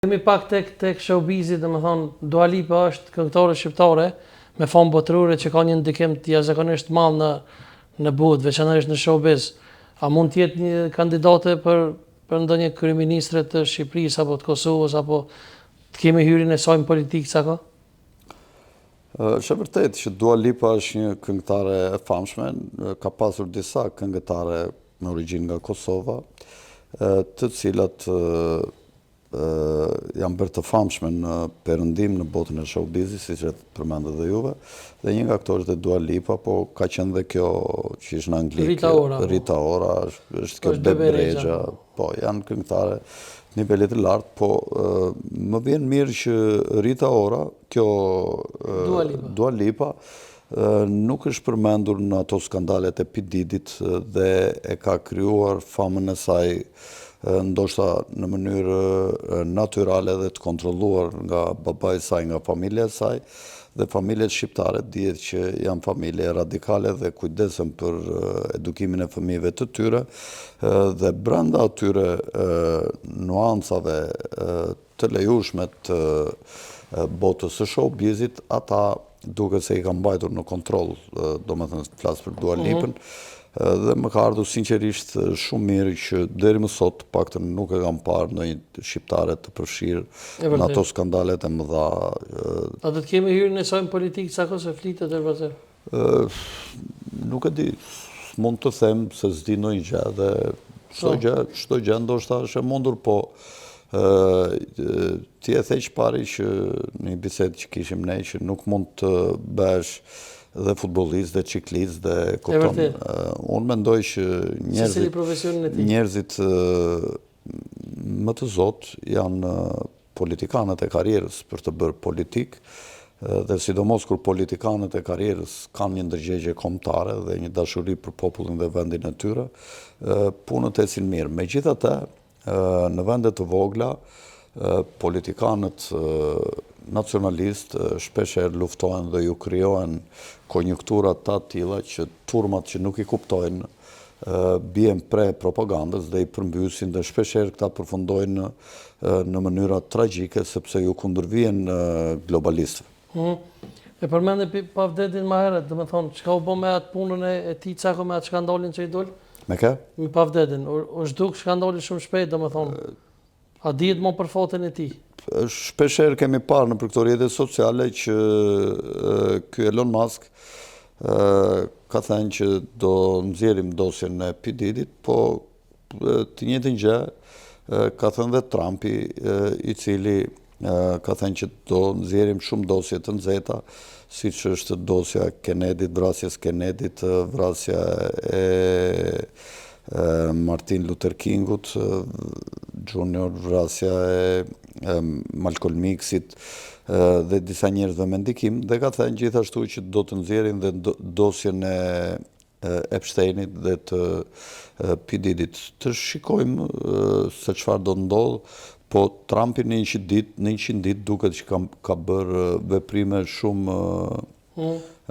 Kemi pak tek showbizit, domethënë Dua Lipa është këngëtare shqiptare me famë botërore që ka një ndikim të jashtëzakonisht madh në botë, veçanërisht në showbiz. A mund të jetë një kandidate për ndonjë kryeministre të Shqipërisë apo të Kosovës, apo të kemi hyrjen e saj në politikë sa ka? Është vërtet që Dua Lipa është një këngëtare e famshme, ka pasur disa këngëtare me origjinë nga Kosova, të cilat janë bërë të famshme në perëndim në botën e showbizit, siç e përmendët dhe juve, dhe një nga këto është Dua Lipa, po ka qenë dhe kjo që ishte në anglik, Rita Ora, është kjo Bebe Rexha, po janë këngëtare të nivelit të lartë, po më vjen mirë që Rita Ora, kjo Dua Lipa, nuk është përmendur në ato skandalet e P. Didit dhe e ka krijuar famën e saj ndoshta në mënyrë natyrale dhe të kontrolluar nga babai i saj, nga familja e saj, dhe familjet shqiptare dihet që janë familje radikale dhe kujdesen për edukimin e fëmijëve të tyre, dhe brenda atyre nuancave të lejushme të botës së showbizit, ata duket se i kanë mbajtur në kontroll, domethënë flas për Dua Lipën. Dhe më ka ardhur sinqerisht shumë mirë që deri më sot paktën nuk e kam parë ndonjë shqiptare të përfshirë në ato skandalet e mëdha. A do të kemi hyrjen e saj në politikë sa kohë se flitet edhe vazhdim? Nuk e di, mund të them se s'di ndonjë gjë dhe çdo gjë ndoshta është e mundur, po ti e the pari që në një bisedë që kishim ne që nuk mund të bësh dhe futbollist, dhe ciklist, dhe kupton. Unë mendoj që njerëzit më të zotë janë politikanët e karrierës për të bërë politikë, dhe sidomos kur politikanët e karrierës kanë një ndërgjegje kombëtare dhe një dashuri për popullin dhe vendin e tyre, punët ecin mirë. Megjithatë, në vende të vogla, politikanët nacionalist shpeshherë luftojnë dhe ju krijojnë konjunktura të tilla që turmat që nuk i kuptojnë bien pre propagandës dhe i përmbysin, dhe shpeshherë këta përfundojnë në mënyra tragjike sepse ju kundërvijnë globalistëve. E përmendë Pavdedin më herët, domethënë çka u bë me atë punën e tij, çka me atë skandalin që i dol? Me kë? Me Pavdedin. U zhduk skandali shumë shpejt, domethënë. A dihet më për fotën e tij? Shpeshherë kemi parë në këto rrjete sociale që ky Elon Musk ka thënë që do nxjerrim dosjen e P. Didit, po të njëjtën gjë ka thënë dhe Trumpi, i cili ka thënë që do nxjerrim shumë dosje të nxehta, siç është dosja Kennedit, vrasjes Kennedit, vrasja e Martin Luther Kingut Junior, vrasja e Malcolm X-it dhe disa njerëzve me ndikim, dhe ka thënë gjithashtu që do të nxjerrin dhe dosjen e Epsteinit dhe të P. Didit. Të shikojmë se çfarë do ndodh, po Trumpi në 100 ditë duket që ka bërë veprime shumë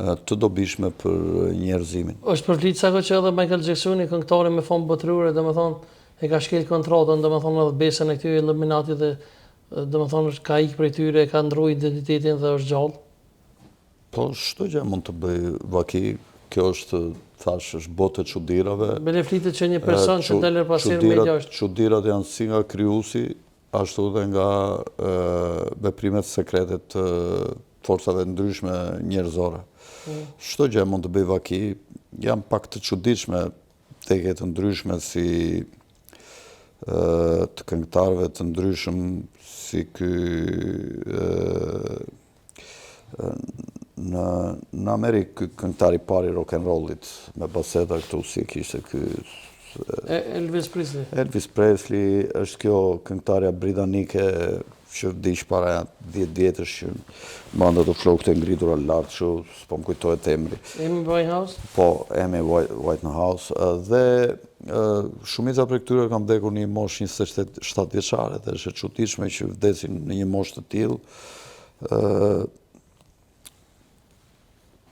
të dobishme për njerëzimin. Është përflit sa që edhe Michael Jacksoni, këngëtari me famë botërore, domethënë e ka shkel kontratën, domethënë edhe besën e këtyre Illuminati dhe domethënë ka ikë prej tyre, ka ndruar identitetin dhe është gjallë. Po çdo gjë mund të bëj vaki, kjo është është botë e çuditërave. Bile flitet që një person që del pasir media është. Çudirat janë si nga krijuesi, ashtu dhe nga veprimet sekrete të forcave ndryshme njerëzore. Çdo gjë mund të bëj vaki, janë pak të çuditshme teke të ndryshme si të këngëtarëve të ndryshëm si ky në Amerikë, këngëtari i parë i rock and rollit me baseta këtu, si kishte ky Elvis Presley. Elvis Presley është kjo këngëtarja britanike që vdiq para 10 vjetësh, që manda të flokët e ngritura lart, që s'po më kujtohet emri. Amy Winehouse? Po, Amy Winehouse, dhe shumica prej këtyre kanë vdekur në një moshë 27 vjeçare, dhe është e çuditshme që vdesin në një moshë të tillë.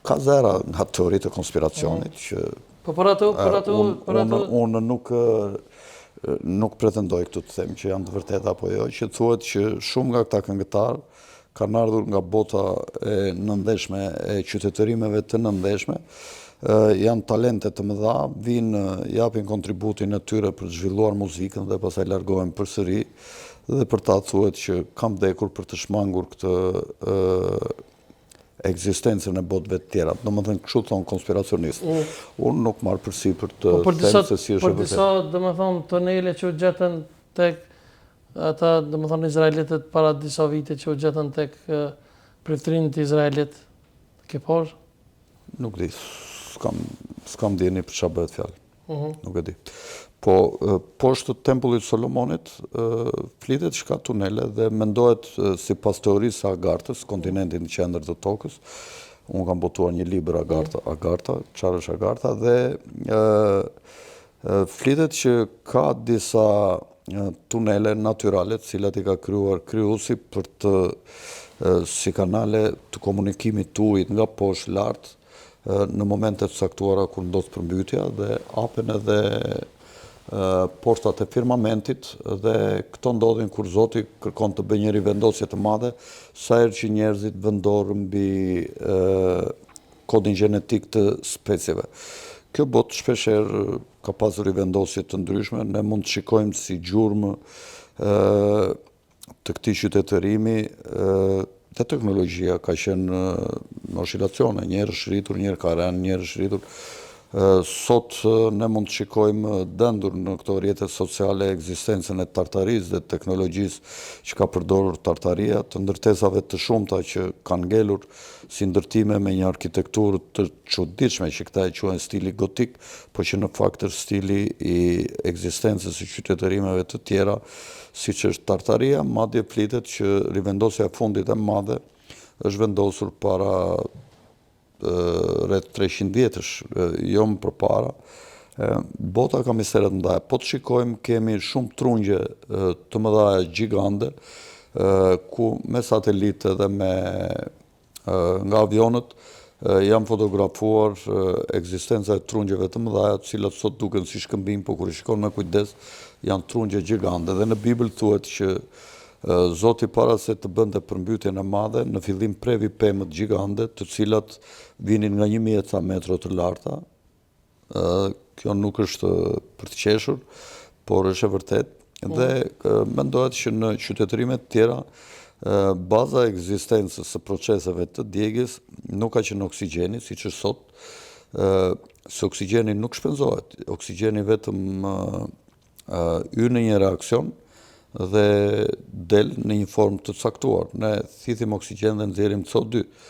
Ka zera nga teoritë e konspiracionit që po për ato unë nuk nuk pretendoj këtu të them që janë të vërteta apo jo, që thuhet që shumë nga këta këngëtarë kanë ardhur nga bota e nëndeshme, e qytetërimeve të nëndeshme, janë talente të mëdha, vinë, japin kontributin e tyre për të zhvilluar muzikën dhe pastaj largohen përsëri, dhe për ta thuhet që kam vdekur për të shmangur këtë ekzistencën e botëve të tjera. Domethënë kështu thon konspiracionistë. Unë nuk marr përsipër të them se si është vërtet. Por disa, domethënë, tonele që u gjetën tek ata, domethënë, izraelitët para disa vite që u gjetën tek pritërinët e Izraelit, ke por? Nuk di, s'kam djeni për çfarë bëhet fjalë. Nuk e di. Po, poshtë tempullit Solomonit, flitet që ka tunele dhe mendohet sipas teorisë së Agartës, kontinentin në qendër të tokës. Unë kam botuar një libër Agarta, çfarë është Agarta, dhe flitet që ka disa tunele natyrale, të cilat i ka krijuar krijuesi për të si kanale të komunikimit të ujit nga poshtë lart në momente të caktuara kur ndodh përmbytja dhe hapen edhe portat e firmamentit, dhe këto ndodhin kur Zoti kërkon të bëjë një rivendosje të madhe, sa herë që njerëzit vendorën mbi kodin gjenetik të specieve. Kjo botë shpeshherë ka pasur rivendosje të ndryshme, ne mund të shikojmë si gjurmë të këtij qytetërimi dhe teknologjia ka qenë në oscilacione, një herë shritur, një herë ka rënë, një herë shritur. Sot ne mund të shikojmë dëndur në këto rrjetet sociale ekzistencën e tartarisë dhe teknologjisë që ka përdorur tartaria, të ndërtesave të shumta që kanë ngelur si ndërtime me një arkitekturë të çuditshme që këta e quajnë stili gotik, por që në fakt është stili i ekzistencës së qytetërimeve të tjera, siç është tartaria. Madje flitet që rivendosja e fundit e madhe është vendosur para rreth 300 vjetësh, jo më përpara. Bota ka misteret mëdha. Po të shikojmë, kemi shumë trungje të mëdha gjigande, ku me satelitë dhe nga avionët janë fotografuar ekzistenca e trungjeve të mëdha, të cilat sot duken si shkëmbim, por kur i shikon me kujdes, janë trungje gjigande. Dhe në Bibël thuhet që Zoti para se të bënte përmbytjen e madhe, në fillim previ pemët gjigande, të cilat vinin nga 1000 metra të larta. Kjo nuk është për të qeshur, por është e vërtet. Dhe mendohet që në qytetërimet tjera, baza e ekzistencës së proceseve të djegjes nuk ka qenë oksigjeni, siç është sot, se oksigjeni nuk shpenzohet. Oksigjeni vetëm hyn në një reakcion dhe del në një formë të caktuar. Ne thithim oksigjen dhe nxjerrim CO2.